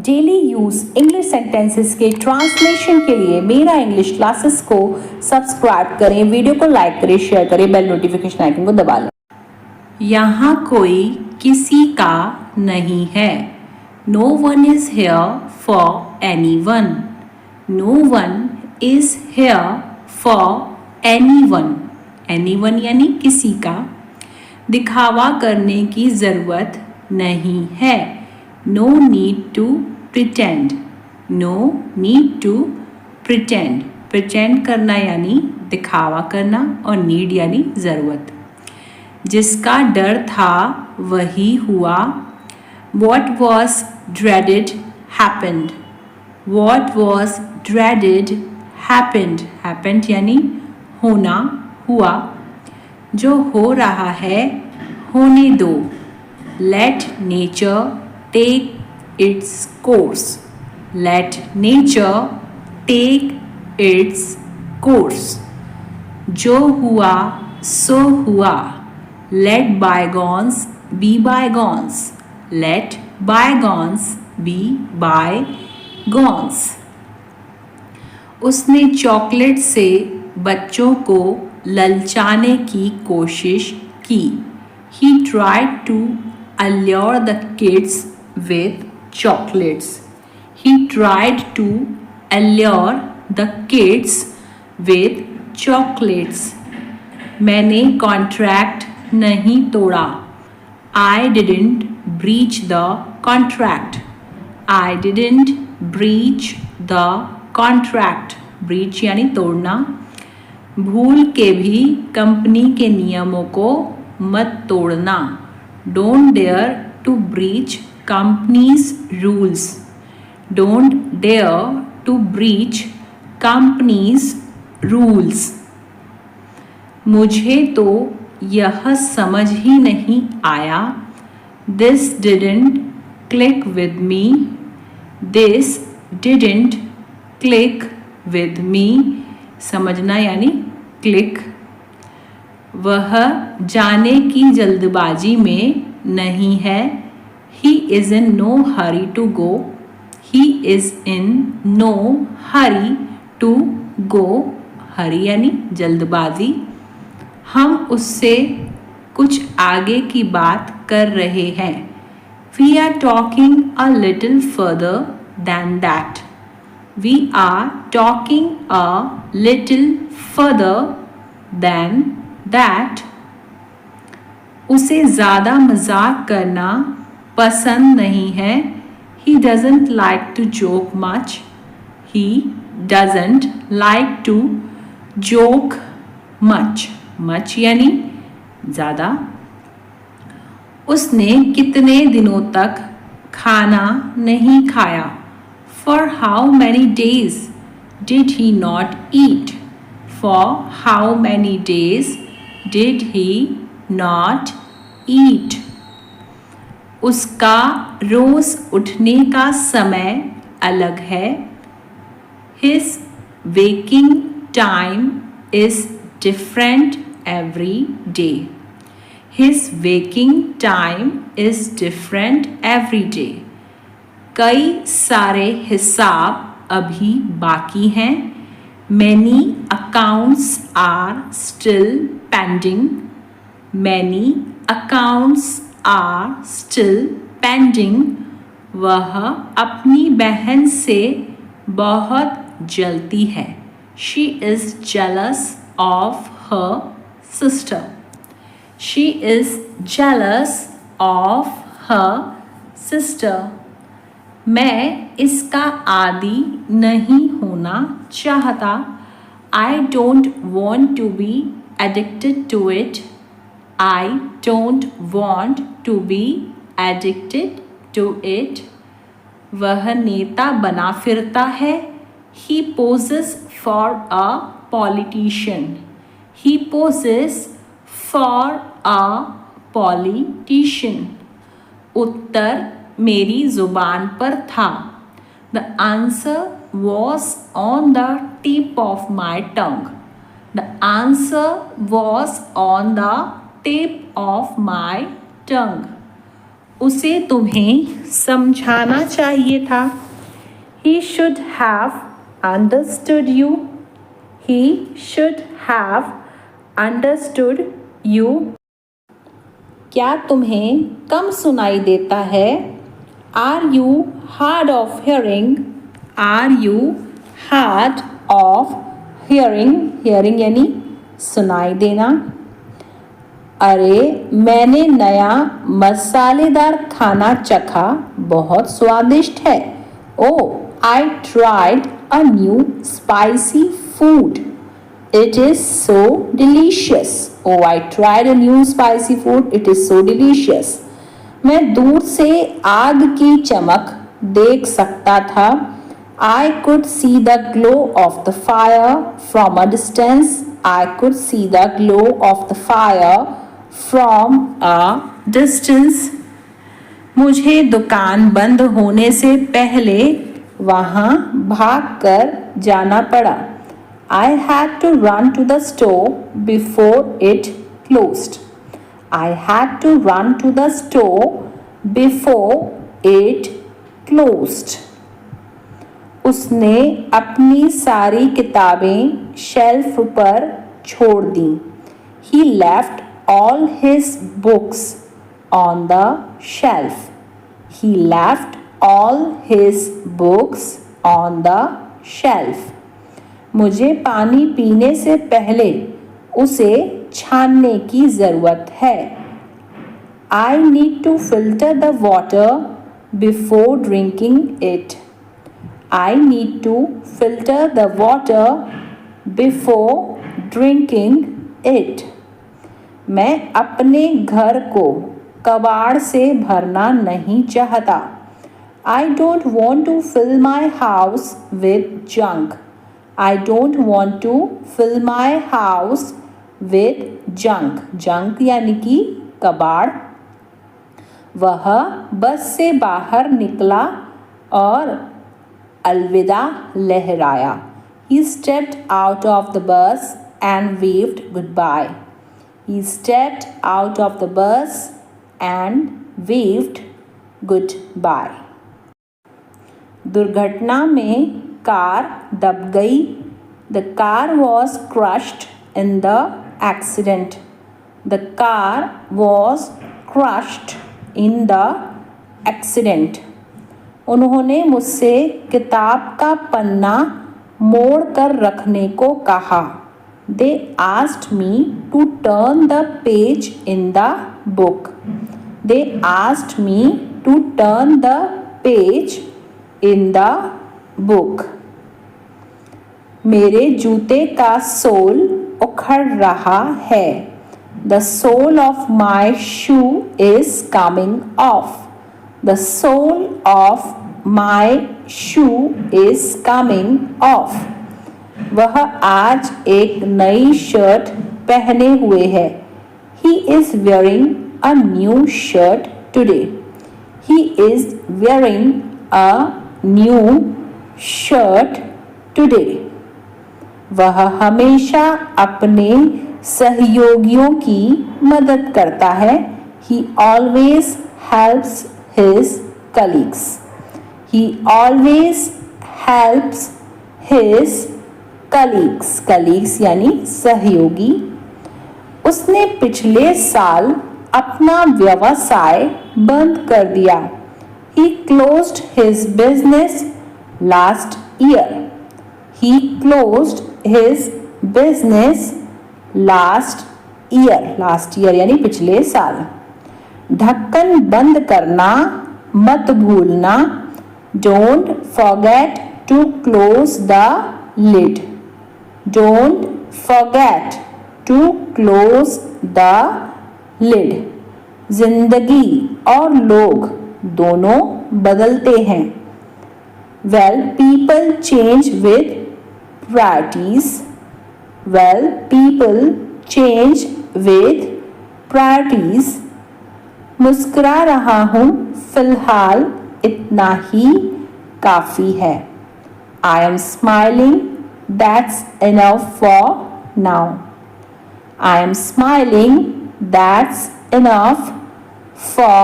Daily use English sentences के translation के लिए मेरा इंग्लिश क्लासेस को सब्सक्राइब करें, वीडियो को लाइक करें, शेयर करें, बेल नोटिफिकेशन आइकन को दबा लें। यहाँ कोई किसी का नहीं है। No one is here for anyone. No one is here for anyone. Anyone यानी किसी का। दिखावा करने की ज़रूरत नहीं है। No need to pretend. No need to pretend. Pretend करना यानी दिखावा करना और नीड यानी ज़रूरत। जिसका डर था वही हुआ। What was dreaded happened. What was dreaded happened. Happened यानी होना, हुआ। जो हो रहा है होने दो। Let nature take its course. Let nature take its course. जो हुआ सो हुआ। Let bygones be bygones. Let bygones be bygones. उसने चॉकलेट से बच्चों को ललचाने की कोशिश की। He tried to allure the kids with chocolates. He tried to allure the kids with chocolates. मैंने कॉन्ट्रैक्ट नहीं तोड़ा। I didn't breach the contract. I didn't breach the contract. Breach यानी तोड़ना। भूल के भी कंपनी के नियमों को मत तोड़ना। Don't dare to breach company's rules. Don't dare to breach company's rules. मुझे तो यह समझ ही नहीं आया। This didn't click with me. This didn't click with me. समझना यानी क्लिक। वह जाने की जल्दबाजी में नहीं है। He is in no hurry to go. He is in no hurry to go. हरी यानी जल्दबाजी। हम उससे कुछ आगे की बात कर रहे हैं। We are talking a little further than that. We are talking a little further than that. उसे ज़्यादा मजाक करना पसंद नहीं है। He doesn't like to joke much. He doesn't like to joke much. Much यानी ज़्यादा। उसने कितने दिनों तक खाना नहीं खाया। For how many days did he not eat? For how many days did he not eat? उसका रोज़ उठने का समय अलग है। His waking time is different every day. His waking time is different every day. कई सारे हिसाब अभी बाकी हैं। Many accounts are still pending. Many accounts are still pending. वह अपनी बहन से बहुत जलती है। She is jealous of her sister. She is jealous of her sister. मैं इसका आदी नहीं होना चाहता। I don't want to be addicted to it. I don't want to be addicted to it. वह नेता बना फिरता है। He poses for a politician. He poses for a politician. उत्तर मेरी जुबान पर था। The answer was on the tip of my tongue. The answer was on the tip of my tongue. उसे तुम्हें समझाना चाहिए था। He should have understood you. He should have understood you. क्या तुम्हें कम सुनाई देता है? Are you hard of hearing? Are you hard of hearing? Hearing यानी सुनाई देना। अरे मैंने नया मसालेदार खाना चखा, बहुत स्वादिष्ट है। Oh, I tried a new spicy food. It is so delicious. Oh, I tried a new spicy food. It is so delicious. मैं दूर से आग की चमक देख सकता था। I could see the glow of the fire from a distance. I could see the glow of the fire from a distance. मुझे दुकान बंद होने से पहले वहाँ भागकर जाना पड़ा। I had to run to the store before it closed. I had to run to the store before it closed. उसने अपनी सारी किताबें शेल्फ पर छोड़ दी। He left all his books on the shelf. He left all his books on the shelf. मुझे पानी पीने से पहले उसे छानने की ज़रूरत है। I need to filter the water before drinking it. I need to filter the water before drinking it. मैं अपने घर को कबाड़ से भरना नहीं चाहता। I don't want to fill my house with junk. I don't want to fill my house with junk. Junk यानी कि कबाड़। वह बस से बाहर निकला और अलविदा लहराया। He stepped out of the bus and waved goodbye. He stepped out of the bus and waved goodbye. दुर्घटना में कार दब गई। The car was crushed in the accident. The car was crushed in the accident. उन्होंने मुझसे किताब का पन्ना मोड़ कर रखने को कहा। They asked me to turn the page in the book. They asked me to turn the page in the book. मेरे जूते का सोल उखड़ रहा है। The sole of my shoe is coming off. The sole of my shoe is coming off. वह आज एक नई शर्ट पहने हुए है। He is wearing a new shirt today. He is wearing a new shirt today. वह हमेशा अपने सहयोगियों की मदद करता है। He always helps his colleagues. He always helps his colleagues. Colleagues यानी सहयोगी। उसने पिछले साल अपना व्यवसाय बंद कर दिया। He closed his business last year. He closed his business last year. Last year यानी पिछले साल। ढक्कन बंद करना मत भूलना। Don't forget to close the lid. Don't forget to close the lid. जिंदगी और लोग दोनों बदलते हैं। Well, people change with priorities. Well, people change with priorities. मुस्कुरा रहा हूँ फिलहाल इतना ही काफ़ी है। I am smiling. That's enough for now. I am smiling. That's enough for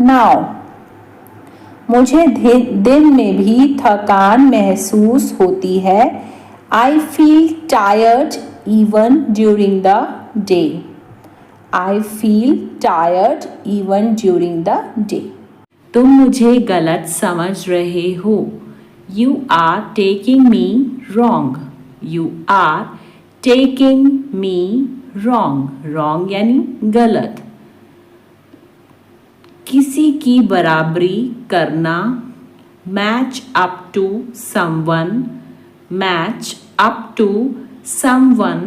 now. मुझे दिन में भी थकान महसूस होती है। I feel tired even during the day. I feel tired even during the day. तुम मुझे गलत समझ रहे हो। You are taking me wrong. You are taking me wrong. Wrong यानी गलत। किसी की बराबरी करना। Match up to someone. Match up to someone.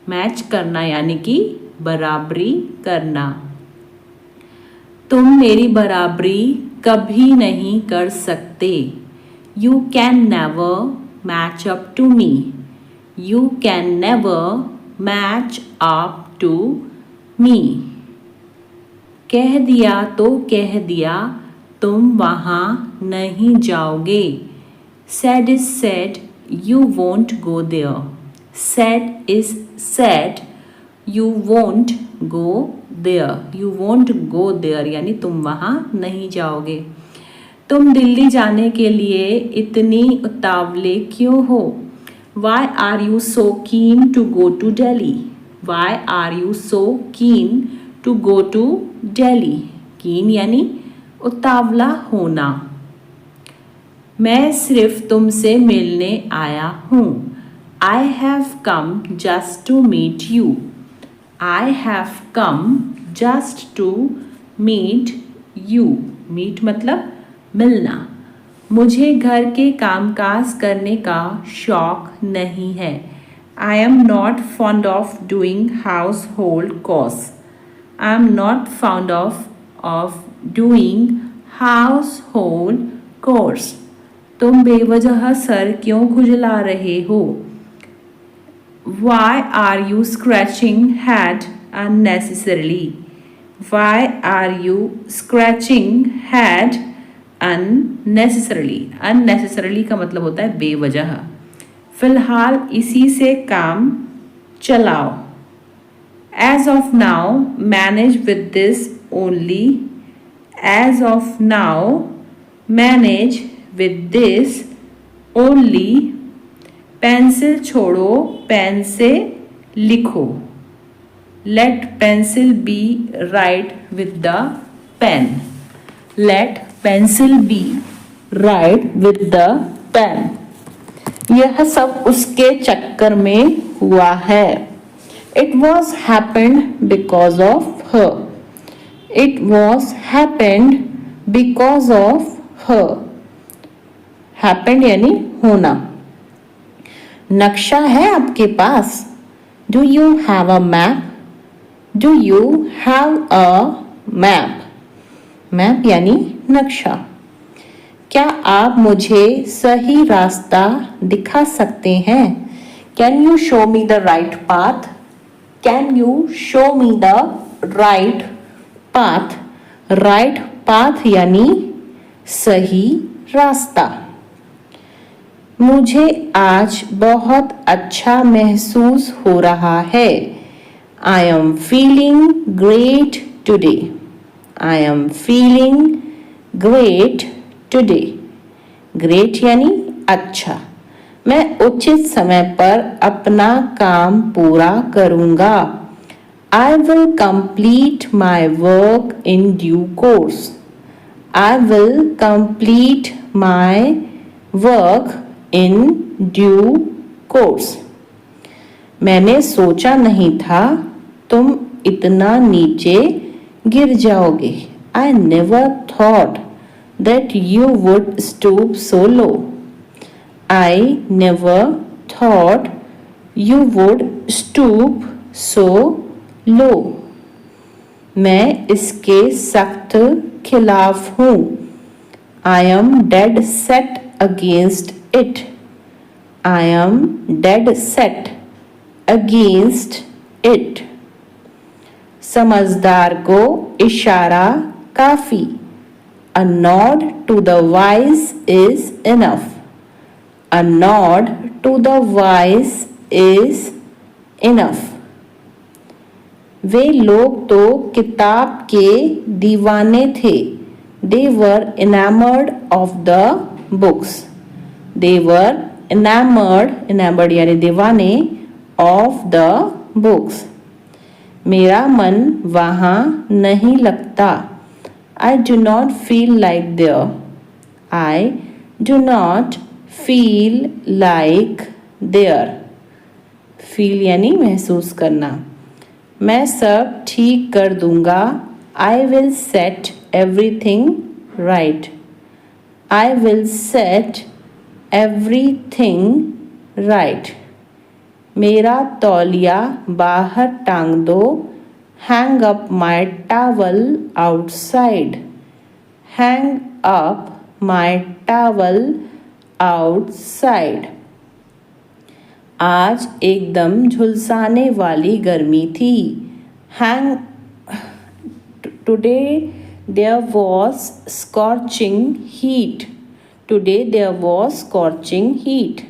Match करना यानी कि बराबरी करना। तुम मेरी बराबरी कभी नहीं कर सकते। You can never match up to me. You can never match up to me. कह दिया तो कह दिया, तुम वहाँ नहीं जाओगे। Said is said, you won't go there. Said is said, you won't go there. You won't go there यानी तुम वहाँ नहीं जाओगे। तुम दिल्ली जाने के लिए इतनी उतावले क्यों हो? Why are you so keen to go to Delhi? Why are you so keen to go to Delhi? Keen यानी उतावला होना। मैं सिर्फ तुमसे मिलने आया हूँ। I have come just to meet you. I have come just to meet you. Meet मतलब मिलना। मुझे घर के कामकाज करने का शौक नहीं है। I am not fond of doing household chores. I am not fond of doing household chores. तुम बेवजह सर क्यों खुजला रहे हो? Why are you scratching head unnecessarily? Why are you scratching head unnecessarily? Unnecessarily का मतलब होता है बेवजह। फिलहाल इसी से काम चलाओ। As of now, manage with this only. As of now, manage with this only. Pencil छोड़ो, पेन से लिखो। Let pencil be write with the pen. Let pencil be write with the pen. यह सब उसके चक्कर में हुआ है। It was happened because of her. It was happened because of her. Happened यानी होना। नक्शा है आपके पास? Do you have a map? Do you have a map? Map यानी नक्शा। क्या आप मुझे सही रास्ता दिखा सकते हैं? Can you show me the right path? Can you show me the right path? Right path यानी सही रास्ता। मुझे आज बहुत अच्छा महसूस हो रहा है। I am feeling great today. I am feeling great today. Great यानी अच्छा। मैं उचित समय पर अपना काम पूरा करूँगा। I will complete my work in due course. I will complete my work in due course. मैंने सोचा नहीं था तुम इतना नीचे गिर जाओगे। I never thought that you would stoop so low. I never thought you would stoop so low. मैं इसके सख्त खिलाफ हूँ। I am dead set against it. I am dead set against it. समझदार को इशारा काफी। A nod to the wise is enough. A nod to the wise is enough. वे लोग तो किताब के दीवाने थे। They were enamored of the books. They were enamored यानी दीवाने of the books. मेरा मन वहाँ नहीं लगता। I do not feel like there. I do not feel like there. Feel यानी महसूस करना। मैं सब ठीक कर दूंगा। I will set everything right. I will set everything right. मेरा तौलिया बाहर टांग दो। Hang up my towel outside. Hang up my towel outside. आज एकदम झुलसाने वाली गर्मी थी। Today there was scorching heat. Today there was scorching heat.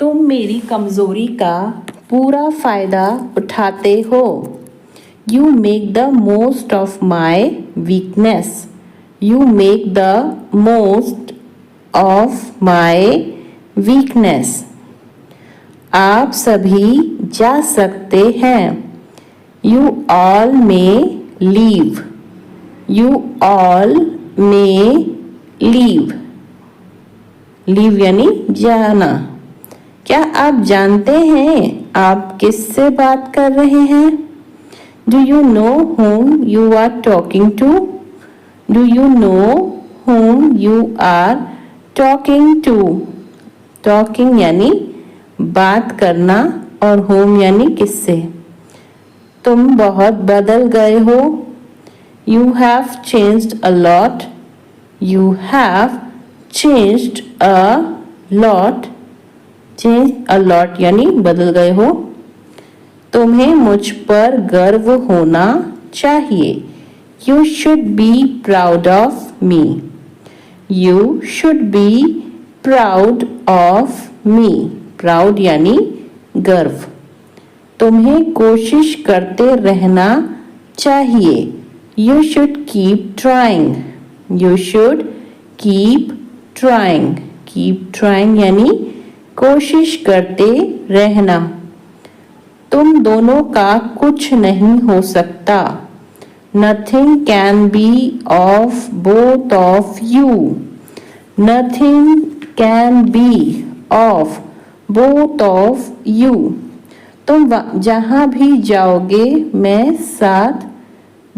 तुम मेरी कमज़ोरी का पूरा फ़ायदा उठाते हो। You make the most of my weakness. You make the most of my weakness. आप सभी जा सकते हैं। You all may leave. You all may leave. Leave यानी जाना। क्या आप जानते हैं आप किससे बात कर रहे हैं? Do you know whom you are talking to? Do you know whom you are talking to? Talking यानी बात करना और whom यानी किससे। तुम बहुत बदल गए हो। You have changed a lot. You have changed a lot. Changed a lot यानी बदल गए हो। तुम्हें मुझ पर गर्व होना चाहिए। You should be proud of me. You should be proud of me. Proud यानी गर्व। तुम्हें कोशिश करते रहना चाहिए। You should keep trying. You should keep trying. Keep trying यानी कोशिश करते रहना। तुम दोनों का कुछ नहीं हो सकता। Nothing can be of both of you. Nothing can be of both of you. तुम जहाँ भी जाओगे मैं साथ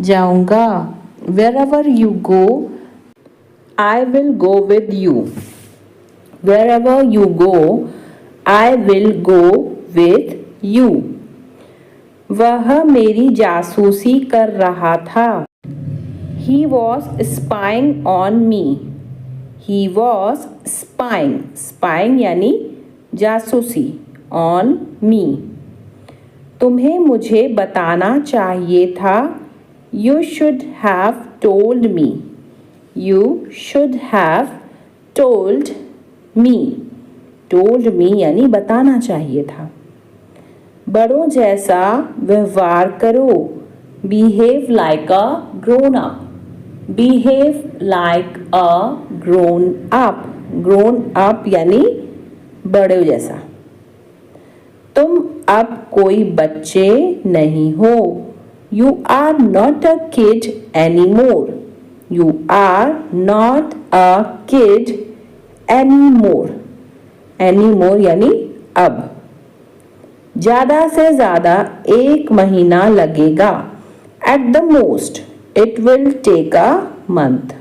जाऊंगा। Wherever you go, I will go with you. Wherever you go, I will go with you. वह मेरी जासूसी कर रहा था। He was spying on me. He was spying. Spying यानी जासूसी on me. तुम्हें मुझे बताना चाहिए था। You should have told me. You should have told me. Told me यानी बताना चाहिए था। बड़ों जैसा व्यवहार करो। Behave like a grown up. Behave like a grown up. Grown up यानी बड़ों जैसा। तुम अब कोई बच्चे नहीं हो। You are not a kid anymore. You are not a kid anymore. Anymore यानी अब। ज़्यादा से ज़्यादा 1 महीना लगेगा। At the most, it will take a month.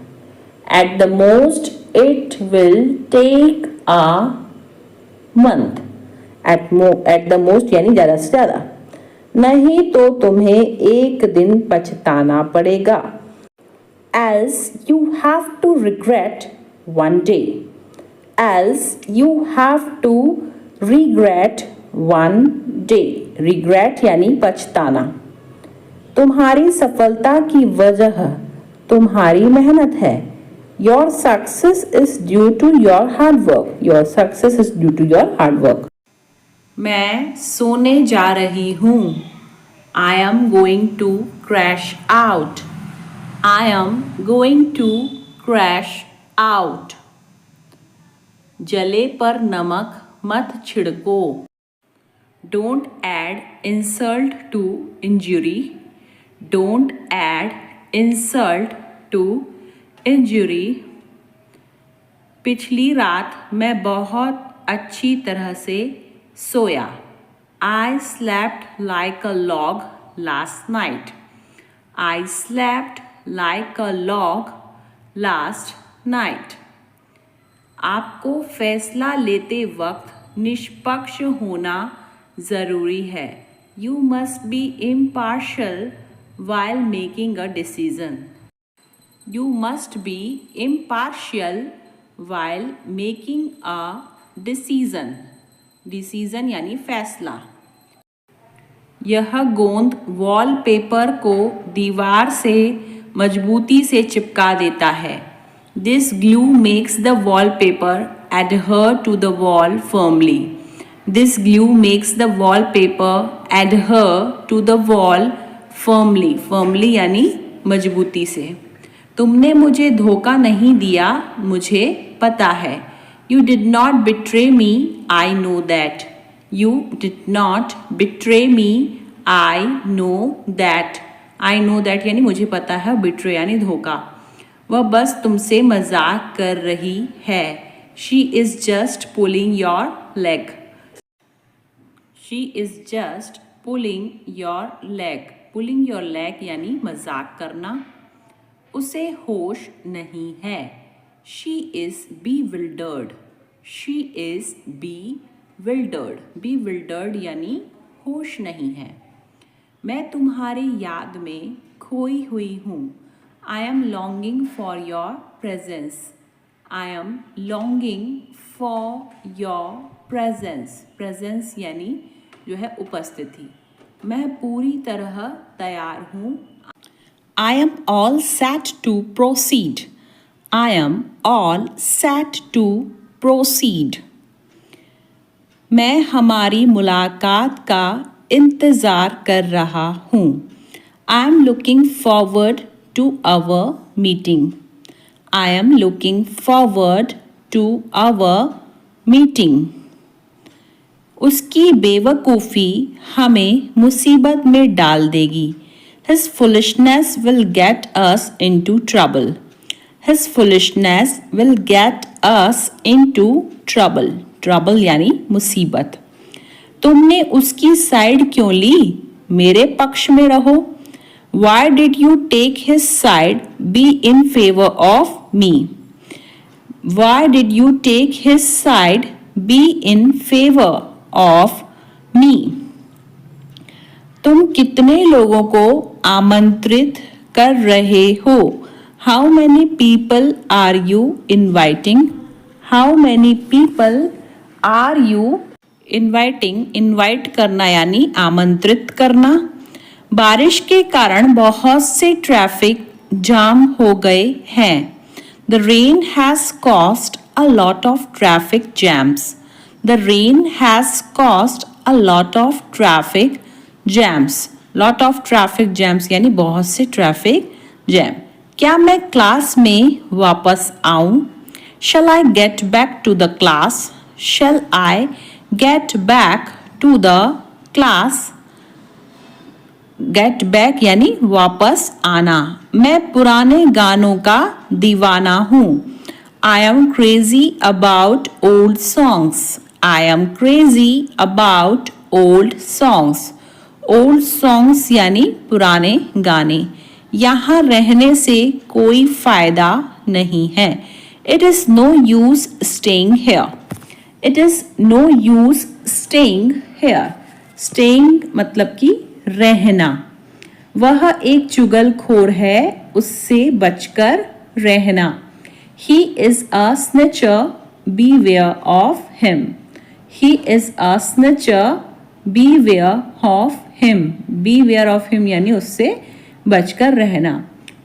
At the most, it will take a month. At the most यानी ज़्यादा से ज़्यादा। नहीं तो तुम्हें एक दिन पछताना पड़ेगा। Else you have to regret one day. Else you have to regret one day. Regret यानी पछताना। तुम्हारी सफलता की वजह तुम्हारी मेहनत है। Your success is due to your hard work. Your success is due to your hard work. मैं सोने जा रही हूँ। I am going to crash out. I am going to crash out. जले पर नमक मत छिड़को. Don't add insult to injury. Don't add insult to injury. पिछली रात मैं बहुत अच्छी तरह से सोया. I slept like a log last night. I slept like a log last night. आपको फैसला लेते वक्त निष्पक्ष होना ज़रूरी है. You must be impartial while making a decision. You must be impartial while making a decision. Decision यानी फैसला. यह गोंद वॉलपेपर को दीवार से मजबूती से चिपका देता है. This glue makes the wallpaper adhere to the wall firmly. This glue makes the wallpaper adhere to the wall firmly. Firmly यानी मजबूती से. तुमने मुझे धोखा नहीं दिया, मुझे पता है. You did not betray me, I know that. You did not betray me, I know that. I know that यानी मुझे पता है, betray यानी धोखा. वह बस तुमसे मजाक कर रही है. She is just pulling your leg. She is just pulling your leg. Pulling your leg यानी मजाक करना. उसे होश नहीं है. She is bewildered. She is bewildered. Bewildered यानी होश नहीं है. मैं तुम्हारी याद में खोई हुई हूँ. I am longing for your presence. I am longing for your presence. Presence यानी जो है उपस्थिति. मैं पूरी तरह तैयार हूँ. I am all set to proceed. I am all set to proceed. मैं हमारी मुलाकात का इंतज़ार कर रहा हूँ. I am looking forward to our meeting. I am looking forward to our meeting. उसकी बेवकूफ़ी हमें मुसीबत में डाल देगी. His foolishness will get us into trouble. His foolishness will get us into trouble. Trouble यानी मुसीबत. तुमने उसकी साइड क्यों ली? मेरे पक्ष में रहो. Why did you take his side? Be in favor of me. Why did you take his side? Be in favor of me. तुम कितने लोगों को आमंत्रित कर रहे हो? How many people are you inviting? How many people are you inviting? Invite करना यानी आमंत्रित करना. बारिश के कारण बहुत से ट्रैफिक जाम हो गए हैं. The rain has caused a lot of traffic jams. The rain has caused a lot of traffic jams. Lot of traffic jams यानी बहुत से ट्रैफिक जैम. क्या मैं क्लास में वापस आऊं? Shall I get back to the class? Shall I get back to the class? Get back यानी वापस आना. मैं पुराने गानों का दीवाना हूँ. I am crazy about old songs. I am crazy about old songs. Old songs यानी पुराने गाने. यहाँ रहने से कोई फ़ायदा नहीं है. It is no use staying here. It is no use staying here. Staying मतलब कि रहना. वह एक चुगलखोर है, उससे बचकर रहना. He is a snitcher, beware of him. He is a snitcher, beware of him. Beware of him यानी उससे बचकर रहना.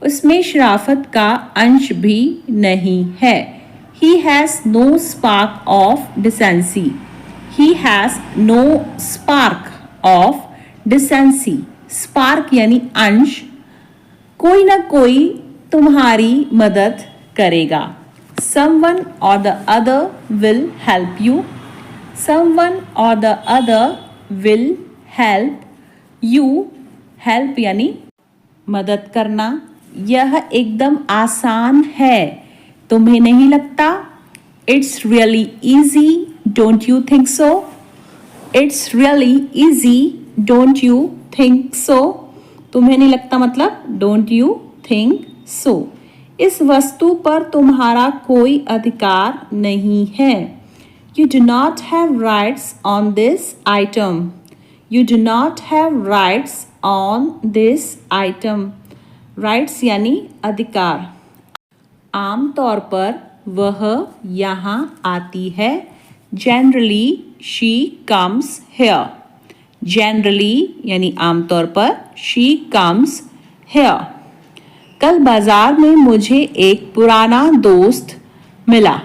उसमें शराफत का अंश भी नहीं है. He has no spark of decency. He has no spark of decency. Spark यानी अंश, कोई ना कोई तुम्हारी मदद करेगा। Someone or the other will help you. Someone or the other will help you. Help यानी मदद करना। यह एकदम आसान है, तुम्हें नहीं लगता? It's really easy, don't you think so? It's really easy, don't you think so? तुम्हें नहीं लगता मतलब don't you think so? इस वस्तु पर तुम्हारा कोई अधिकार नहीं है। You do not have rights on this item. You do not have rights on this item. Rights यानी अधिकार। आमतौर पर वह यहाँ आती है। Generally she comes here. Generally यानी आमतौर पर she comes here. कल बाजार में मुझे एक पुराना दोस्त मिला।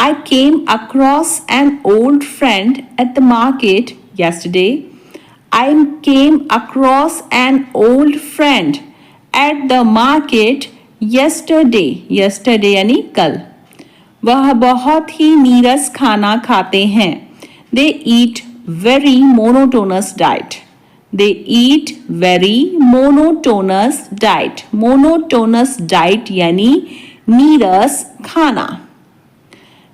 I came across an old friend at the market yesterday. I came across an old friend at the market yesterday. Yesterday यानी कल। वह बहुत ही नीरस खाना खाते हैं। They eat very monotonous diet. They eat very monotonous diet. Monotonous diet यानी नीरस खाना।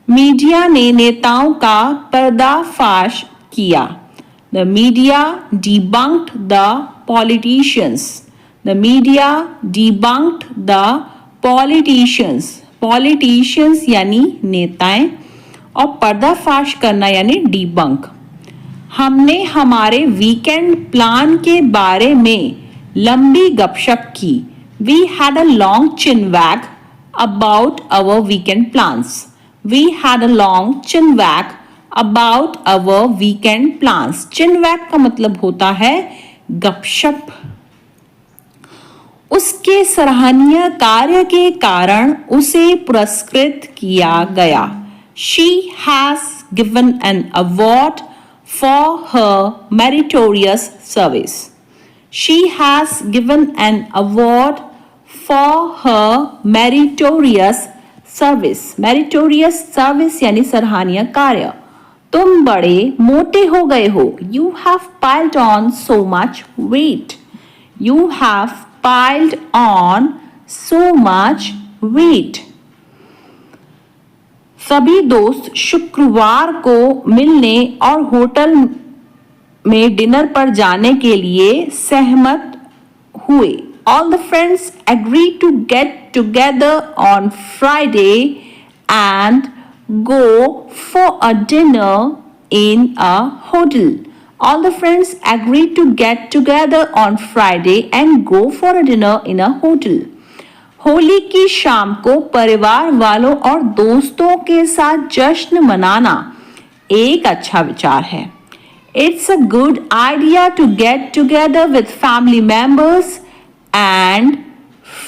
मीडिया ने नेताओं का पर्दाफाश किया। The media debunked the politicians. The media debunked the politicians. Politicians यानी नेताएं और पर्दाफाश करना यानी डिबंक। हमने हमारे वीकेंड प्लान के बारे में लंबी गपशप की। We had a long chinwag about our weekend plans. We had a long chinwag about our weekend plans. Chinwag का मतलब होता है गपशप। उसके सराहनीय कार्य के कारण उसे पुरस्कृत किया गया। She has given an award for her meritorious service. She has given an award for her meritorious service. Meritorious service यानी सराहनीय कार्य। तुम बड़े मोटे हो गए हो। You have piled on so much weight. You have piled on so much weight. सभी दोस्त शुक्रवार को मिलने और होटल में डिनर पर जाने के लिए सहमत हुए। All the friends agreed to get together on Friday and go for a dinner in a hotel. All the friends agreed to get together on Friday and go for a dinner in a hotel. Holi की शाम को परिवार वालों और दोस्तों के साथ जश्न मनाना एक अच्छा विचार है। It's a good idea to get together with family members and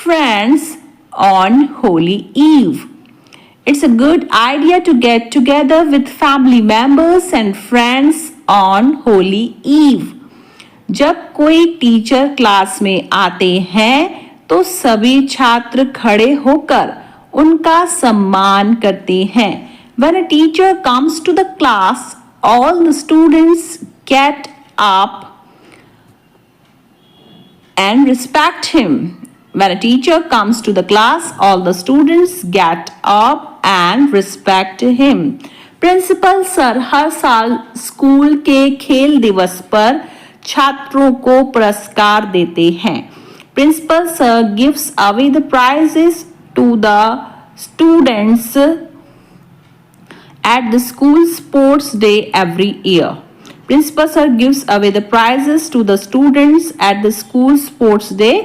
friends on Holy Eve. It's a good idea to get together with family members and friends on Holy Eve. जब कोई टीचर क्लास में आते हैं तो सभी छात्र खड़े होकर उनका सम्मान करते हैं। When a teacher comes to the class, all the students get up and respect him. When a teacher comes to the class, all the students get up and respect him. Principal sir हर साल school के खेल दिवस पर छात्रों को पुरस्कार देते हैं। Principal sir gives away the prizes to the students at the school sports day every year. Principal sir gives away the prizes to the students at the school sports day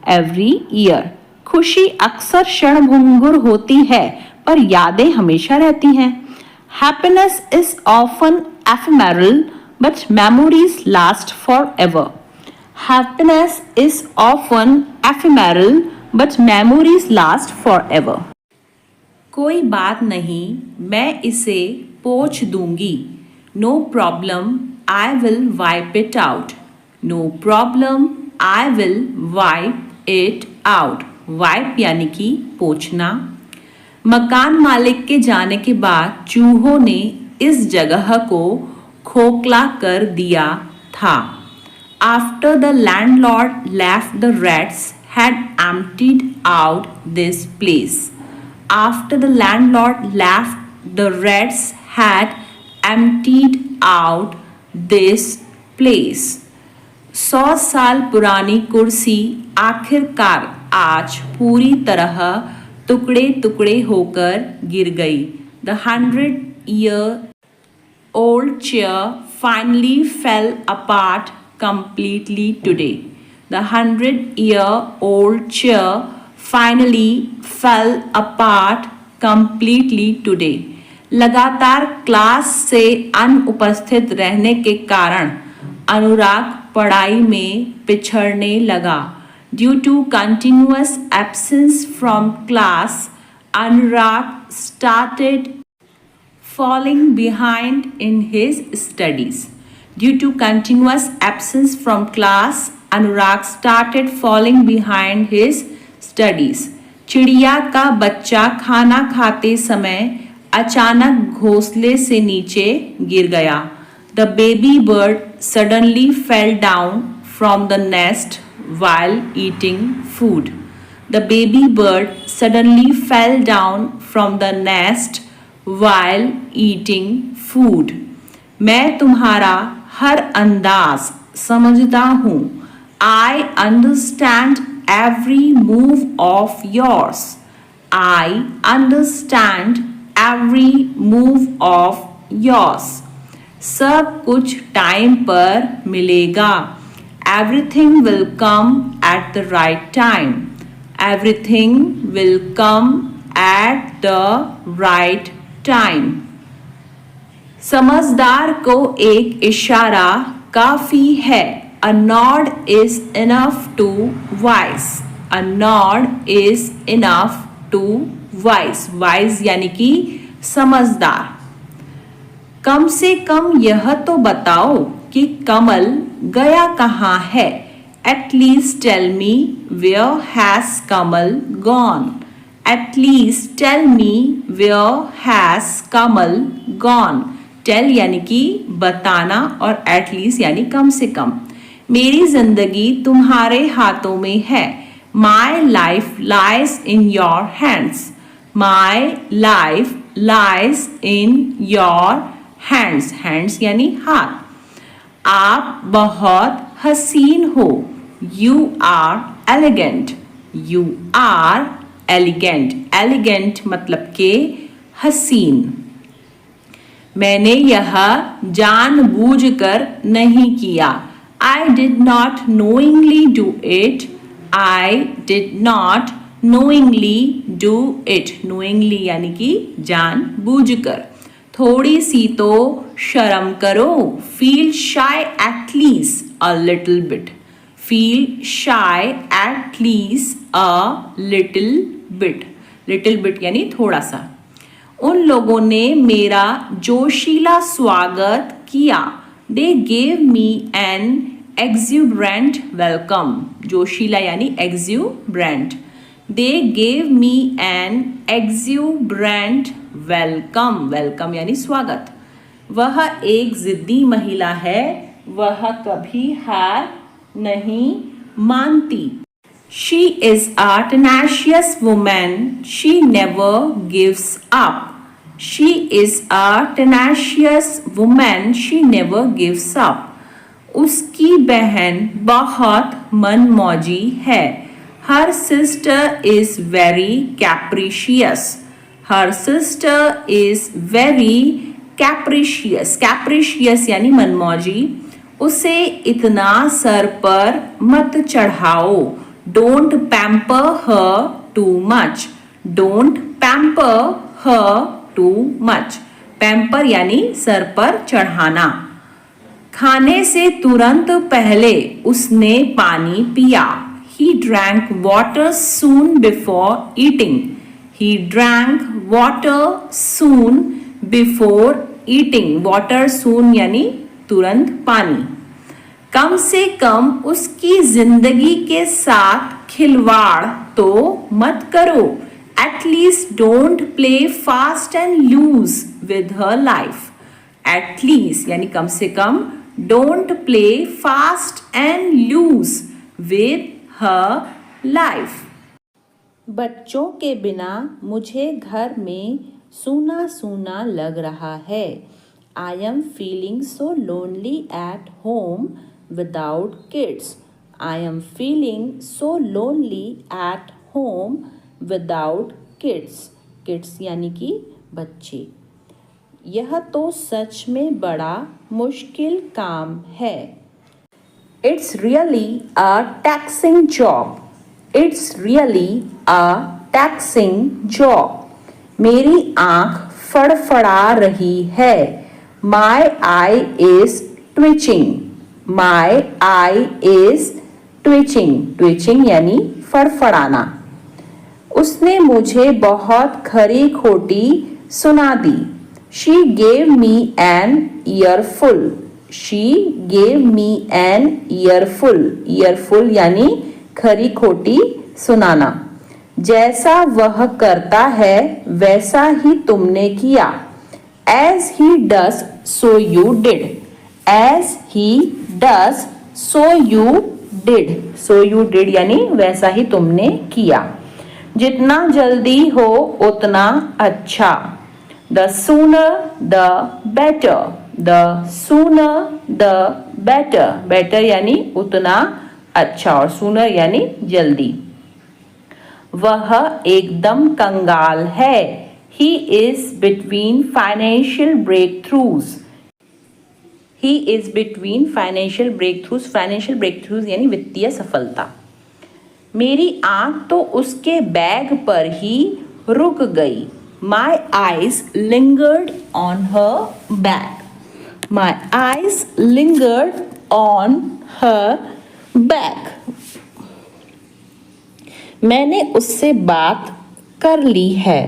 every year. खुशी अक्सर क्षणभंगुर होती है पर यादें हमेशा रहती हैं। Happiness is often ephemeral but memories last forever. Happiness is often ephemeral but memories last forever. कोई बात नहीं, मैं इसे पोंछ दूंगी। No problem, I will wipe it out. No problem, I will wipe it out. Wipe यानी कि पोंछना। मकान मालिक के जाने के बाद चूहों ने इस जगह को खोखला कर दिया था। After the landlord left, the rats had emptied out this place. After the landlord left, the rats had emptied out this place. 100 साल पुरानी कुर्सी आखिरकार आज पूरी तरह टुकड़े टुकड़े होकर गिर गई। The 100-year-old chair finally fell apart completely today. The 100-year-old chair finally fell apart completely today. लगातार क्लास से अनुपस्थित रहने के कारण अनुराग पढ़ाई में पिछड़ने लगा। Due to continuous absence from class, Anurag started falling behind in his studies. Due to continuous absence from class, Anurag started falling behind his studies. चिड़िया का बच्चा खाना खाते समय अचानक घोंसले से नीचे गिर गया। The baby bird suddenly fell down from the nest while eating food. The baby bird suddenly fell down from the nest while eating food. मैं तुम्हारा हर अंदाज समझता हूँ। I understand every move of yours. I understand every move of yours. सब कुछ time पर मिलेगा। Everything will come at the right time. Everything will come at the right time. समझदार को एक इशारा काफी है। A nod is enough to wise. A nod is enough to wise. Wise यानी कि समझदार। कम से कम यह तो बताओ कि कमल गया कहाँ है। At least tell me where has Kamal gone. At least tell me where has Kamal gone. Tell यानी कि बताना और at least यानी कम से कम। मेरी जिंदगी तुम्हारे हाथों में है। My life lies in your hands. My life lies in your hands. Hands यानी हाथ। आप बहुत हसीन हो। You are elegant. You are elegant. Elegant मतलब के हसीन। मैंने यह जानबूझकर नहीं किया। I did not knowingly do it. I did not knowingly do it. Knowingly यानी कि जानबूझकर। थोड़ी सी तो शर्म करो। Feel shy at least a little bit. Feel shy at least a little bit. Little bit यानी थोड़ा सा। उन लोगों ने मेरा जोशीला स्वागत किया। They gave me an exuberant welcome. जोशीला यानी exuberant. They gave me an exuberant welcome. Welcome यानी स्वागत। वह एक जिद्दी महिला है। वह कभी हार नहीं मानती। She is a tenacious woman. She never gives up. She is a tenacious woman. She never gives up. उसकी बहन बहुत मनमौजी है। Her sister is very capricious. Her sister is very capricious. Capricious यानी मनमौजी। उसे इतना सर पर मत चढ़ाओ। Don't pamper her too much. Don't pamper her too much. Pamper यानी सर पर चढ़ाना। खाने से तुरंत पहले उसने पानी पिया। He drank water soon before eating. He drank water soon before eating. Water soon यानी तुरंत पानी। कम से कम उसकी जिंदगी के साथ खिलवाड़ तो मत करो। At least don't play fast and loose with her life. At least यानी कम से कम, don't play fast and loose with her life. बच्चों के बिना मुझे घर में सूना सूना लग रहा है। I am feeling so lonely at home without kids. I am feeling so lonely at home without kids. Kids यानी कि बच्चे। यह तो सच में बड़ा मुश्किल काम है। It's really a taxing job. It's really a taxing job. मेरी आँख फड़फड़ा रही है। My eye is twitching. My eye is twitching. Twitching यानी फड़फड़ाना। उसने मुझे बहुत खरी खोटी सुना दी। She gave me an earful. She gave me an earful. Earful यानी खरी खोटी सुनाना। जैसा वह करता है वैसा ही तुमने किया। As he does, so you did. As he does, so you did. So you did यानी वैसा ही तुमने किया। जितना जल्दी हो उतना अच्छा। The sooner the better. The sooner the better. Better यानी उतना अच्छा और sooner यानी जल्दी। वह एकदम कंगाल है। He is between financial breakthroughs. He is between financial breakthroughs. Financial breakthroughs यानी वित्तीय सफलता। मेरी आँख तो उसके बैग पर ही रुक गई। My eyes lingered on her bag. My eyes lingered on her bag. मैंने उससे बात कर ली है।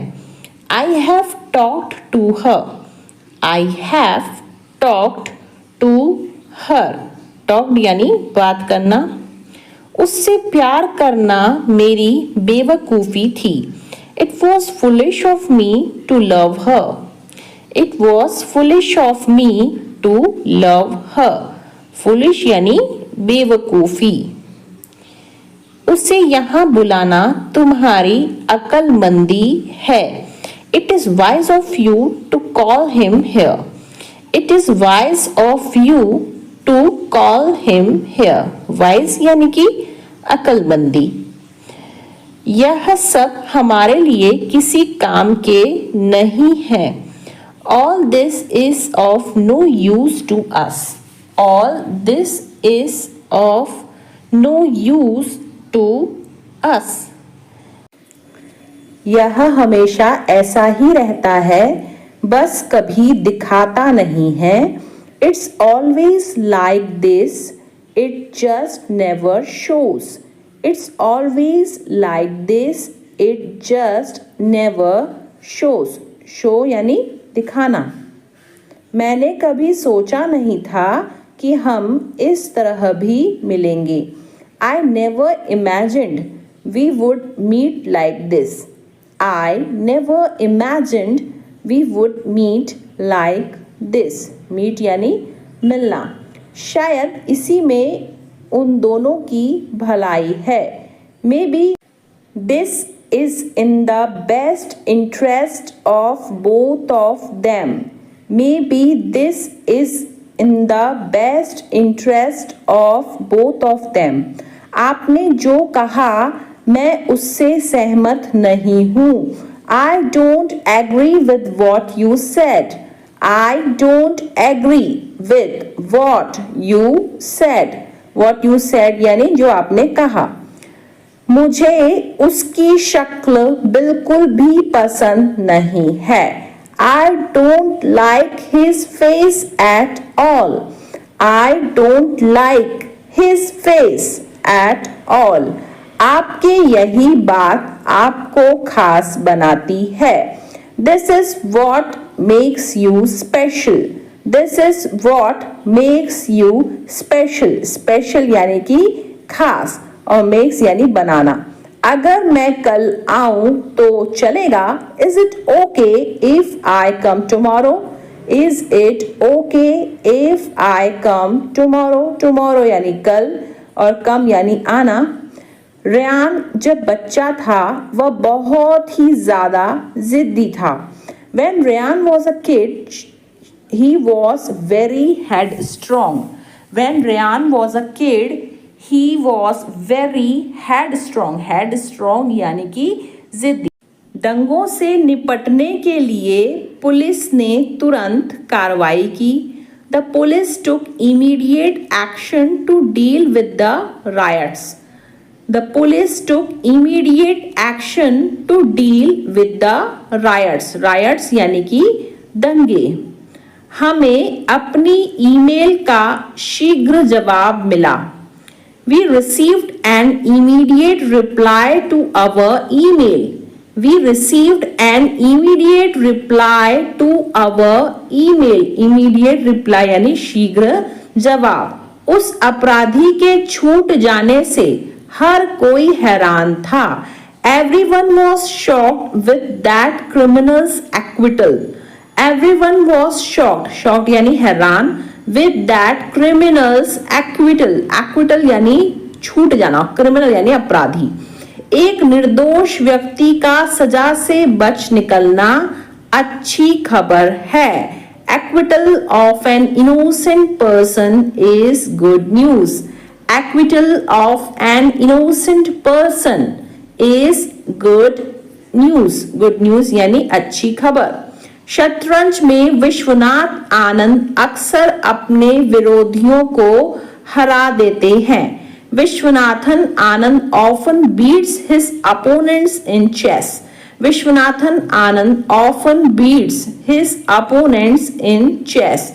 I have talked to her. I have talked to her. Talked यानी बात करना। उससे प्यार करना मेरी बेवकूफ़ी थी। It was foolish of me to love her. It was foolish of me to love her. Foolish यानी बेवकूफ़ी। उसे यहाँ बुलाना तुम्हारी अक्लमंदी है। It is wise of you to call him here. It is wise of you to call him here. Wise यानी कि अक्लमंदी। यह सब हमारे लिए किसी काम के नहीं है। All this is of no use to us. All this is of no use to us. यह हमेशा ऐसा ही रहता है, बस कभी दिखाता नहीं है। It's always like this, it just never shows. It's always like this, it just never shows. Show यानी दिखाना। मैंने कभी सोचा नहीं था कि हम इस तरह भी मिलेंगे। I never imagined we would meet like this. I never imagined we would meet like this. Meet यानी मिलना। शायद इसी में उन दोनों की भलाई है। Maybe this is in the best interest of both of them. Maybe this is in the best interest of both of them. आपने जो कहा मैं उससे सहमत नहीं हूँ। I don't agree with what you said. I don't agree with what you said. What you said यानी जो आपने कहा। मुझे उसकी शक्ल बिल्कुल भी पसंद नहीं है। I don't like his face at all. I don't like his face at all. आपके यही बात आपको खास बनाती है। This is what makes you special. This is what makes you special, special यानी कि खास, और मेक्स यानी बनाना। अगर मैं कल आऊं तो चलेगा, is it okay if I come tomorrow, is it okay if I come tomorrow, tomorrow यानी कल और कम यानी आना। रेयान जब बच्चा था वह बहुत ही ज्यादा जिद्दी था। When Ryan was a kid, he was very headstrong. When Ryan was a kid, he was very headstrong. Headstrong यानी कि जिद्दी। दंगों से निपटने के लिए पुलिस ने तुरंत कार्रवाई की। The police took immediate action to deal with the riots. The police took immediate action to deal with the riots. Riots यानी कि दंगे। हमें अपनी ईमेल का शीघ्र जवाब मिला। We received an immediate reply to our email. We received an immediate reply to our email. Immediate reply यानी शीघ्र जवाब। उस अपराधी के छूट जाने से हर कोई हैरान था। Everyone was shocked with that criminal's acquittal. Everyone was shocked. Shocked यानी हैरान। With that criminal's acquittal. Acquittal यानी छूट जाना, criminal यानी अपराधी। एक निर्दोष व्यक्ति का सजा से बच निकलना अच्छी खबर है। Acquittal of an innocent person is good news. Acquittal of an innocent person is good news. Good news यानी अच्छी खबर। शतरंज में विश्वनाथ आनंद अक्सर अपने विरोधियों को हरा देते हैं। Viswanathan Anand often beats his opponents in chess. Viswanathan Anand often beats his opponents in chess.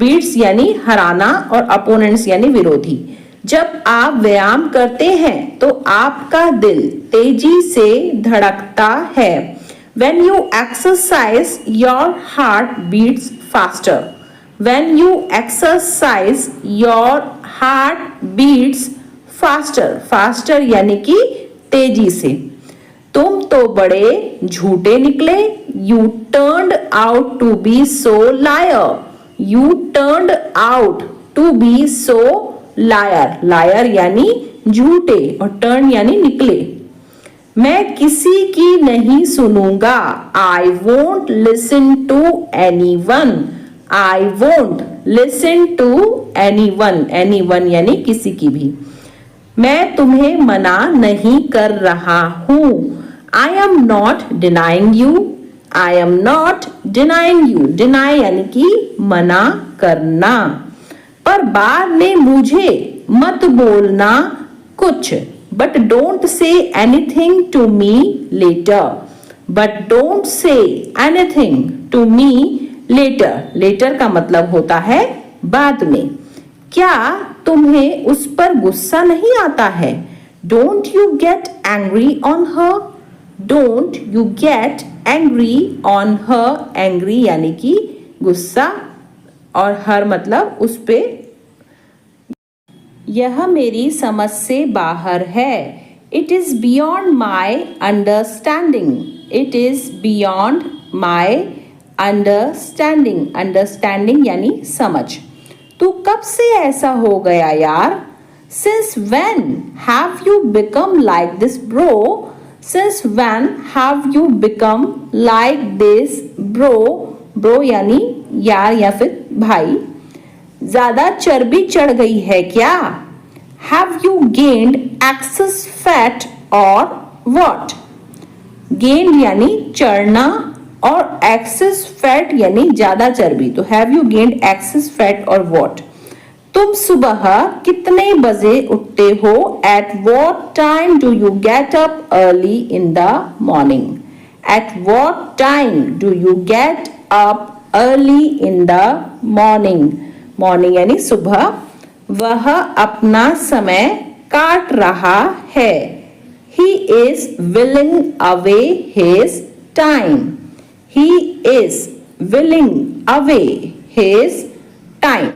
beats यानी हराना और opponents यानी विरोधी। जब आप व्यायाम करते हैं तो आपका दिल तेजी से धड़कता है। When you exercise, your heart beats faster. When you exercise, your heart beats faster. Faster यानी कि तेजी से। तुम तो बड़े झूठे निकले। You turned out to be so liar. You turned out to be so liar, liar यानी झूठे और टर्न यानी निकले। मैं किसी की नहीं सुनूंगा। I won't listen to anyone. I won't listen to anyone. Anyone यानी किसी की भी। मैं तुम्हें मना नहीं कर रहा हूं। I am not denying you. I am not denying you. Deny यानी कि मना करना। पर बाद में मुझे मत बोलना कुछ। But don't say anything to me later. But don't say anything to me later. Later का मतलब होता है बाद में। क्या तुम्हें उस पर गुस्सा नहीं आता है? Don't you get angry on her. Don't you get angry on her. Angry यानी कि गुस्सा और हर मतलब उस पे। यह मेरी समझ से बाहर है। It is beyond my understanding. It is beyond my understanding. Understanding यानी समझ। तू कब से ऐसा हो गया यार? Since when have you become like this bro? Since when have you become like this bro? Bro यानी यार या फिर भाई। ज्यादा चर्बी चढ़ गई है क्या? Have you gained excess fat or what? Gained यानी चढ़ना और excess fat यानी ज्यादा चर्बी। तो have you gained excess fat or what? तुम सुबह कितने बजे उठते हो? At what time do you get up early in the morning? At what time do you get up early in the morning? Morning यानी सुबह। वह अपना समय काट रहा है। He is willing away his time. He is willing away his time.